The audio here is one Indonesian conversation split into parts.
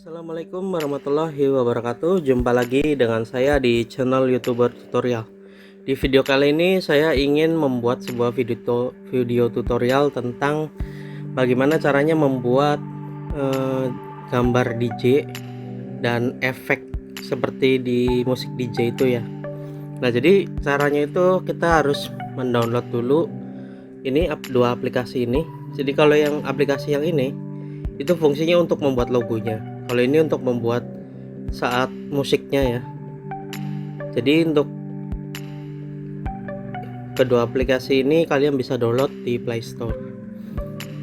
Assalamualaikum warahmatullahi wabarakatuh. Jumpa lagi dengan saya di channel YouTuber Tutorial. Di video kali ini saya ingin membuat sebuah video tutorial tentang bagaimana caranya membuat gambar DJ dan efek seperti di musik DJ itu ya. Nah, jadi caranya itu kita harus mendownload dulu ini dua aplikasi ini. Jadi kalau yang aplikasi yang ini itu fungsinya untuk membuat logonya, kalau ini untuk membuat saat musiknya ya. Jadi untuk kedua aplikasi ini kalian bisa download di Play Store.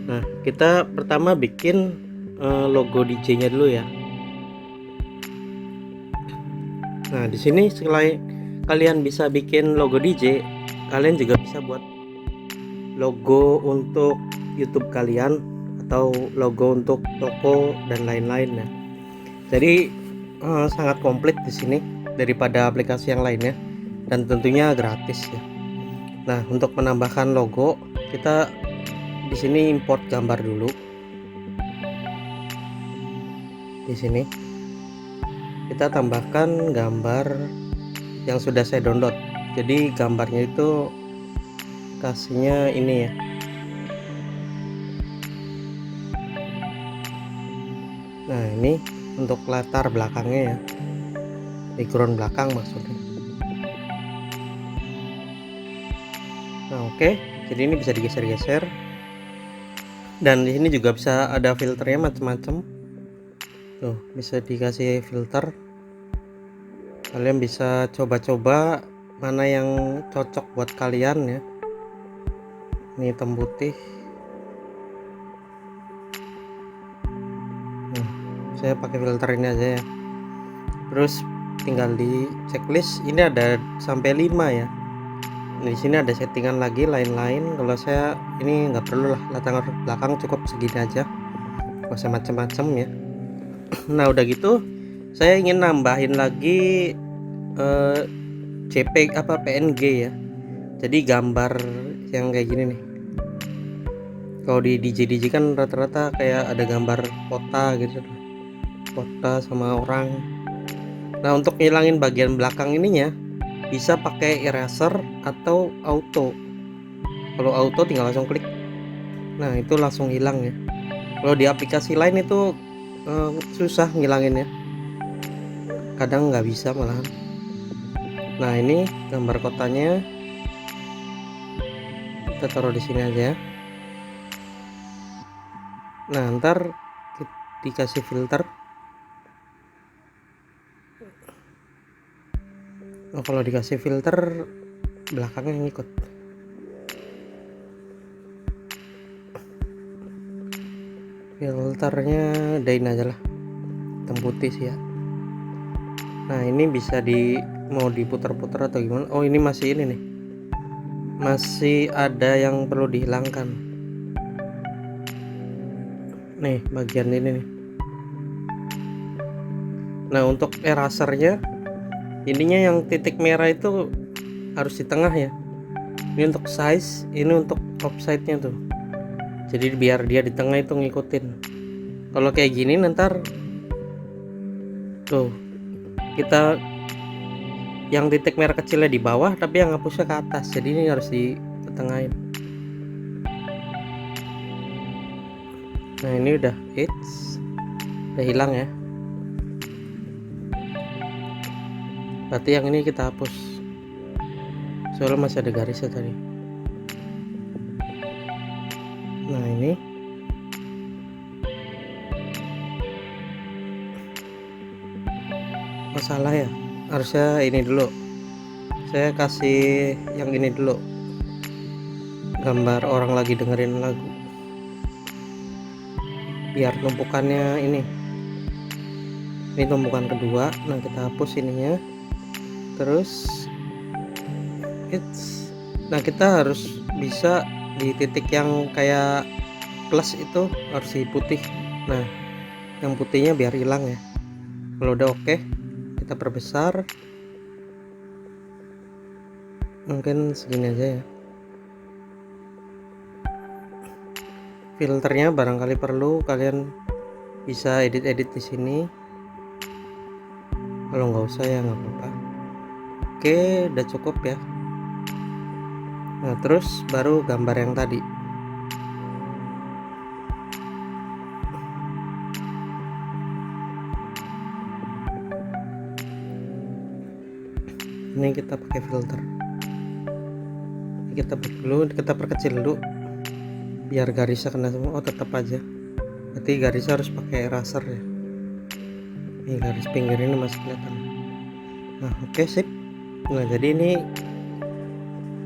Nah, kita pertama bikin logo DJ nya dulu ya. Nah, di sini selain kalian bisa bikin logo DJ, kalian juga bisa buat logo untuk YouTube kalian atau logo untuk toko dan lain-lain ya. Jadi sangat komplit di sini daripada aplikasi yang lainnya dan tentunya gratis ya. Nah, untuk menambahkan logo kita di sini import gambar dulu. Di sini kita tambahkan gambar yang sudah saya download. Jadi gambarnya itu kasihnya ini ya. Nah, ini untuk latar belakangnya ya, background belakang maksudnya. Nah, oke. Jadi ini bisa digeser-geser. Dan di sini juga bisa ada filternya macam-macam. Tuh, bisa dikasih filter. Kalian bisa coba-coba mana yang cocok buat kalian ya. Ini hitam putih. Nah, saya pakai filter ini aja ya. Terus tinggal di checklist. Ini ada sampai 5 ya. Di sini ada settingan lagi lain-lain. Kalau saya ini nggak perlu lah, latar belakang cukup segini aja, nggak usah macam-macam ya. Nah, udah gitu saya ingin nambahin lagi JPEG PNG ya. Jadi gambar yang kayak gini nih. Kalau di DJ kan rata-rata kayak ada gambar kota gitu, kota sama orang. Nah, untuk ngilangin bagian belakang ininya bisa pakai eraser atau auto. Kalau auto tinggal langsung klik. Nah, itu langsung hilang ya. Kalau di aplikasi lain itu susah ngilanginnya. Kadang nggak bisa malahan. Nah, ini gambar kotanya kita taruh di sini aja. Nah, ntar dikasih filter. Oh, kalau dikasih filter belakangnya ngikut. Filternya dain aja lah, hitam putih sih ya. Nah, ini bisa mau diputar-putar atau gimana. Oh, ini masih ini nih, masih ada yang perlu dihilangkan nih, bagian ini nih. Nah, untuk erasernya ininya yang titik merah itu harus di tengah ya. Ini untuk size, ini untuk offside nya tuh. Jadi biar dia di tengah itu ngikutin. Kalau kayak gini ntar tuh kita yang titik merah kecilnya di bawah tapi yang hapusnya ke atas. Jadi ini harus ditengahin. Nah, ini udah hilang ya. Berarti yang ini kita hapus. Soalnya masih ada garisnya tadi. Nah, ini masalah ya, harusnya ini dulu. Saya kasih yang ini dulu, gambar orang lagi dengerin lagu, biar tumpukannya ini tumpukan kedua. Nah, kita hapus ininya. Terus nah, kita harus bisa di titik yang kayak plus itu harus di putih. Nah, yang putihnya biar hilang ya. Kalau udah oke, kita perbesar. Mungkin segini aja ya. Filternya barangkali perlu kalian bisa edit-edit di sini. Kalau nggak usah ya nggak apa-apa. Oke, udah cukup ya. Nah, terus baru gambar yang tadi. Ini kita pakai filter. Kita buat dulu, kita perkecil dulu biar garisnya kena semua. Oh, tetap aja. Berarti garisnya harus pakai eraser ya. Ini garis pinggir ini masih kelihatan. Nah, oke, sip. Nah, jadi ini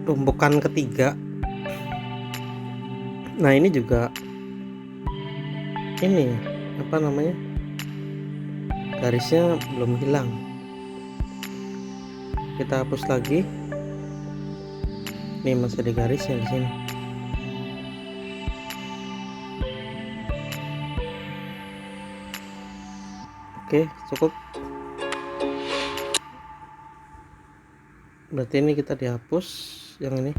tumpukan ketiga. Nah, ini juga ini apa namanya? Garisnya belum hilang. Kita hapus lagi. Ini masih ada garis yang di sini. Oke, cukup. Berarti ini kita dihapus yang ini.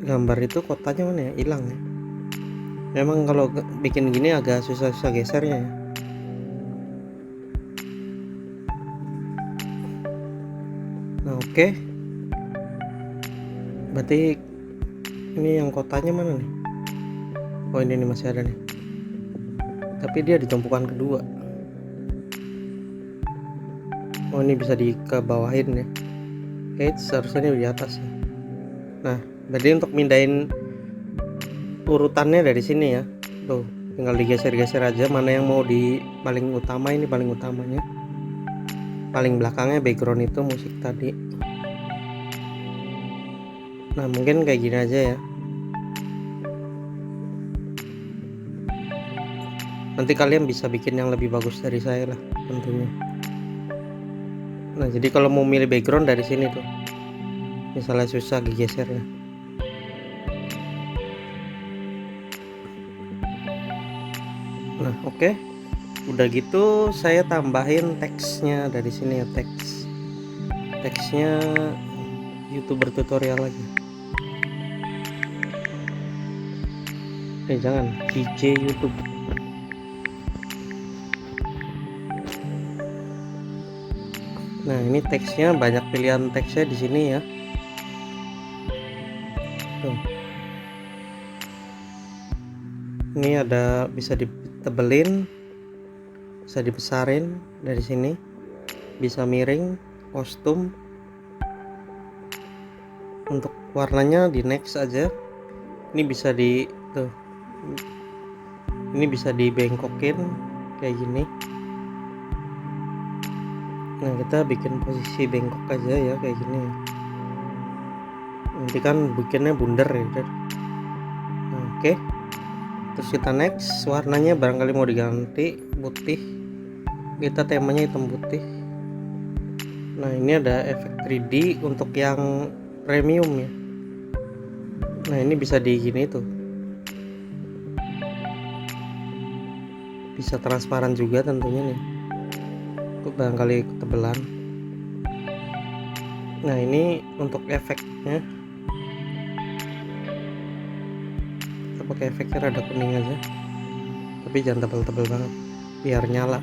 Gambar itu kotanya mana ya? Hilang ya. Memang kalau bikin gini agak susah-susah gesernya ya. Nah, oke. Berarti ini yang kotanya mana nih? Oh, ini masih ada nih. Tapi dia di tumpukan kedua. Oh, ini bisa dikebawahin ya. Oke, seharusnya ini di atas ya. Nah, berarti untuk mindahin urutannya dari sini ya. Tuh, tinggal digeser-geser aja mana yang mau di paling utama. Ini paling utamanya. Paling belakangnya background itu musik tadi. Nah, mungkin kayak gini aja ya. Nanti kalian bisa bikin yang lebih bagus dari saya lah tentunya. Nah, jadi kalau mau milih background dari sini tuh, misalnya susah digesernya. Nah, oke. Udah gitu saya tambahin teksnya dari sini ya, teksnya YouTuber tutorial lagi. Jangan DJ YouTube. Nah, ini teksnya banyak pilihan teksnya di sini ya. Tuh. Ini ada bisa ditebelin, bisa dibesarin dari sini, bisa miring, kostum. Untuk warnanya di next aja. Ini bisa ini bisa dibengkokin kayak gini. Nah, kita bikin posisi bengkok aja ya kayak gini. Nanti kan bikinnya bundar ya. Nah, oke. Terus kita next, warnanya barangkali mau diganti putih. Kita temanya hitam putih. Nah, ini ada efek 3D untuk yang premium ya. Nah, ini bisa di gini tuh. Bisa transparan juga tentunya nih. Barangkali ketebelan. Nah, ini untuk efeknya kita pakai efeknya rada kuning aja, tapi jangan tebal-tebal banget biar nyala.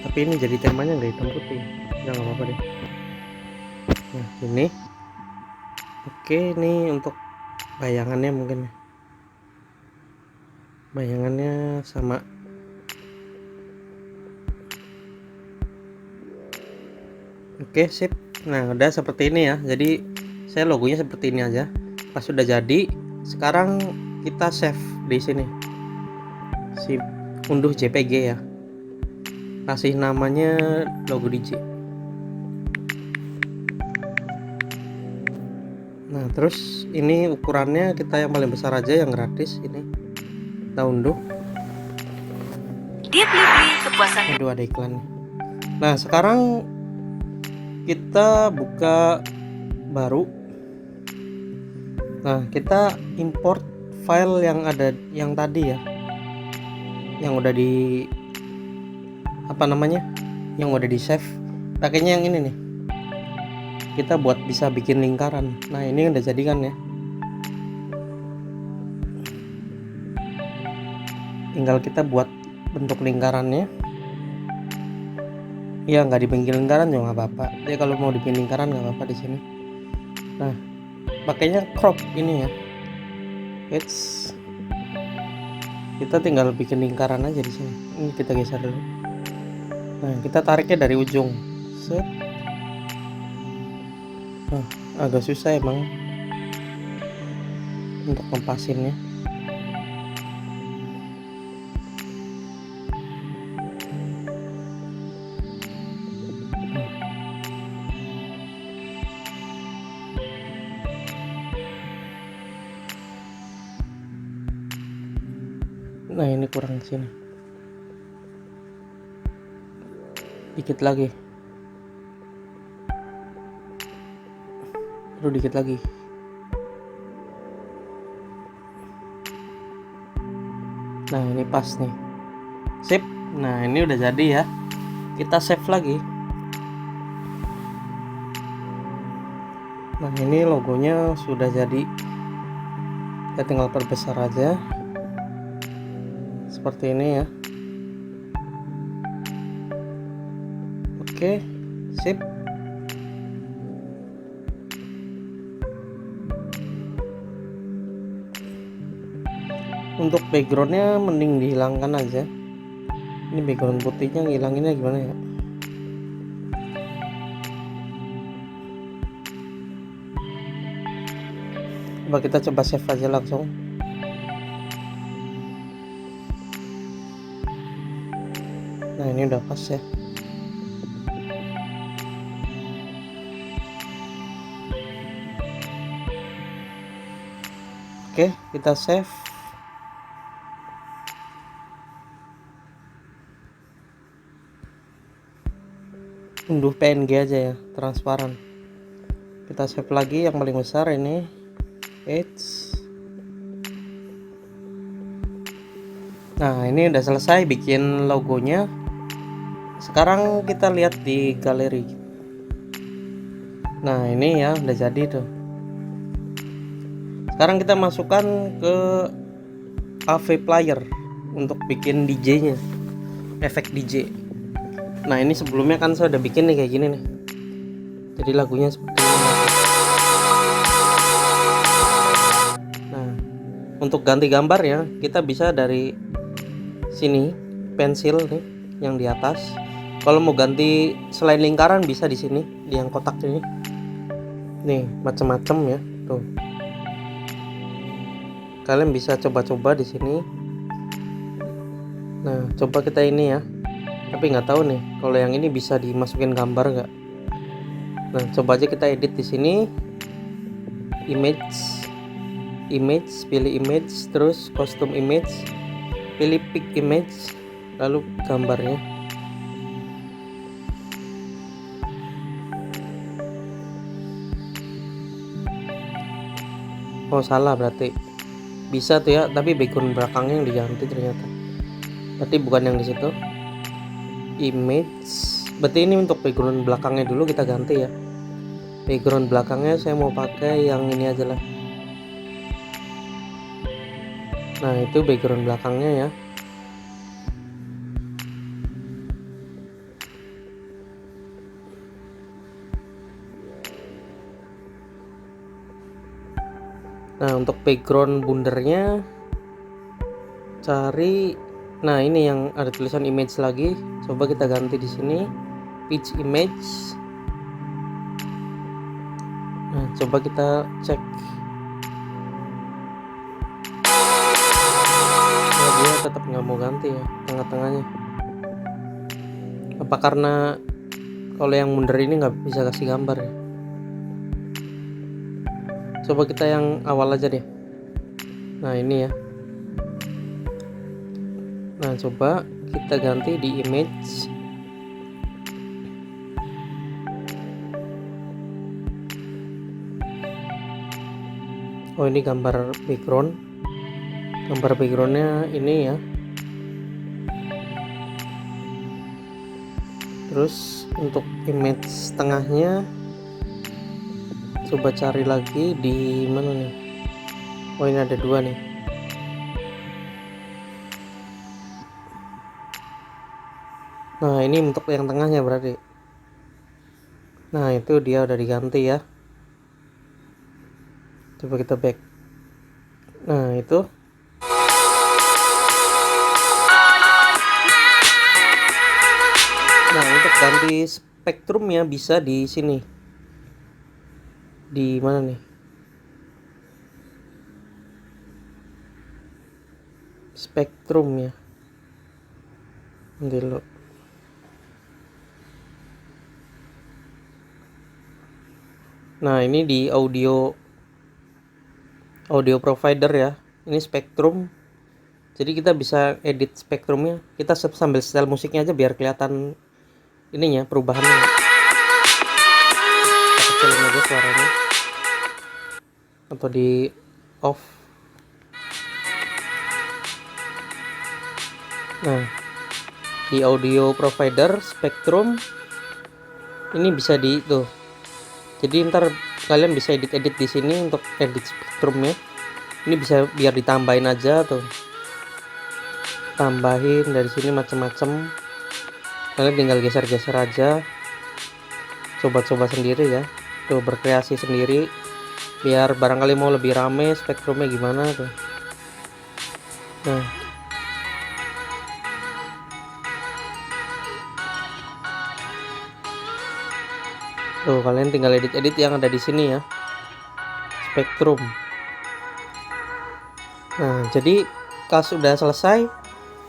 Tapi ini jadi temanya nggak hitam putih ya, nggak apa-apa deh. Nah, ini oke. Ini untuk bayangannya mungkin ya, bayangannya sama. Oke, sip. Nah, udah seperti ini ya. Jadi saya logonya seperti ini aja. Pas sudah jadi, sekarang kita save di sini. Unduh JPG ya. Kasih namanya logo DJ. Nah, terus ini ukurannya kita yang paling besar aja, yang gratis ini. Kita unduh. Aduh, ada iklan. Nah, sekarang kita buka baru. Nah, kita import file yang ada yang tadi ya, yang udah di apa namanya, yang udah di save. Pakainya yang ini nih, kita buat bisa bikin lingkaran. Nah ini udah jadi kan ya, tinggal kita buat bentuk lingkarannya. Ya nggak dibikin lingkaran juga nggak apa-apa. Jadi kalau mau dibikin lingkaran nggak apa-apa di sini. Nah pakainya crop ini ya. Kita tinggal bikin lingkaran aja di sini. Ini kita geser dulu. Nah kita tariknya dari ujung. Set. Nah agak susah emang untuk ngepasinnya. Nah ini kurang sini, dikit lagi, perlu dikit lagi. Nah ini pas nih, sip. Nah ini udah jadi ya, kita save lagi. Nah ini logonya sudah jadi, kita tinggal perbesar aja seperti ini ya. Oke, sip. Untuk backgroundnya mending dihilangkan aja. Ini background putihnya ngilanginnya gimana ya? Coba kita coba save aja langsung. Nah ini udah pas ya. Oke, kita save. Unduh PNG aja ya, transparan. Kita save lagi yang paling besar ini. Nah ini udah selesai bikin logonya. Sekarang kita lihat di galeri. Nah ini ya udah jadi tuh. Sekarang kita masukkan ke AV Player untuk bikin DJ-nya, efek DJ. Nah ini sebelumnya kan saya udah bikin nih kayak gini nih. Jadi lagunya seperti ini. Nah untuk ganti gambar ya, kita bisa dari sini, pensil nih yang di atas. Kalau mau ganti selain lingkaran bisa di sini, di yang kotak ini. Nih macam-macam ya tuh. Kalian bisa coba-coba di sini. Nah coba kita ini ya, tapi nggak tahu nih kalau yang ini bisa dimasukin gambar nggak. Nah coba aja kita edit di sini, image, pilih image, terus custom image, pilih pick image, lalu gambarnya. Oh salah berarti, bisa tuh ya, tapi background belakangnya yang diganti ternyata. Berarti bukan yang di situ. Image, berarti ini untuk background belakangnya dulu kita ganti ya. Background belakangnya saya mau pakai yang ini aja lah. Nah itu background belakangnya ya. Nah untuk background bundernya cari, nah ini yang ada tulisan image lagi, coba kita ganti di sini, pitch image. Nah coba kita cek. Nah, dia tetap nggak mau ganti ya tengah-tengahnya. Apa karena kalau yang bunder ini nggak bisa kasih gambar ya? Coba kita yang awal aja deh. Nah ini ya. Nah coba kita ganti di image. Oh ini gambar background. Gambar backgroundnya ini ya. Terus untuk image tengahnya coba cari lagi di mana nih. Oh, ini ada dua nih. Nah, ini untuk yang tengahnya berarti. Nah, itu dia udah diganti ya. Coba kita back. Nah, itu. Nah, untuk ganti spektrumnya bisa di sini. Di mana nih? Spektrum ya. Dulu. Nah, ini di audio provider ya. Ini spektrum. Jadi kita bisa edit spektrumnya. Kita sambil setel musiknya aja biar kelihatan ininya, perubahannya. Kita kecilin aja suaranya. Atau di off. Nah, di audio provider spektrum ini bisa di tuh. Jadi ntar kalian bisa edit di sini untuk edit spektrumnya. Ini bisa biar ditambahin aja tuh. Tambahin dari sini macam-macam. Kalian tinggal geser-geser aja. Coba-coba sendiri ya. Tuh berkreasi sendiri. Biar barangkali mau lebih rame spektrumnya gimana tuh. Nah. Tuh kalian tinggal edit-edit yang ada di sini ya. Spektrum. Nah, jadi kalau sudah selesai,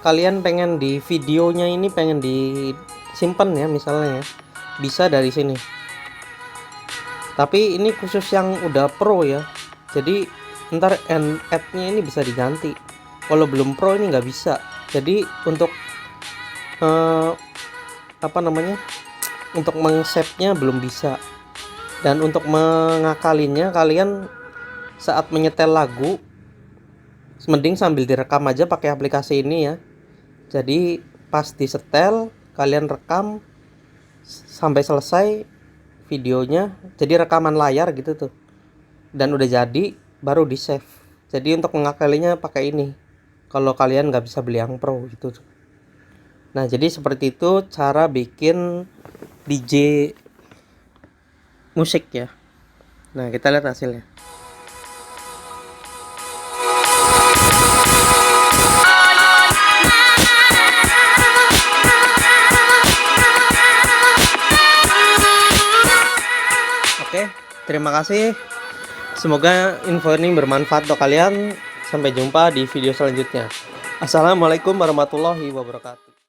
kalian pengen di videonya ini pengen disimpan ya misalnya ya. Bisa dari sini. Tapi ini khusus yang udah pro ya. Jadi ntar add-nya ini bisa diganti. Kalau belum pro ini nggak bisa. Jadi untuk untuk meng-save-nya belum bisa. Dan untuk mengakalinya kalian saat menyetel lagu mending sambil direkam aja pakai aplikasi ini ya. Jadi pas disetel kalian rekam sampai selesai videonya, jadi rekaman layar gitu tuh. Dan udah jadi baru di save. Jadi untuk mengakalinya pakai ini. Kalau kalian nggak bisa beli yang pro gitu tuh. Nah, jadi seperti itu cara bikin DJ musik ya. Nah, kita lihat hasilnya. Oke, terima kasih. Semoga info ini bermanfaat untuk kalian. Sampai jumpa di video selanjutnya. Assalamualaikum warahmatullahi wabarakatuh.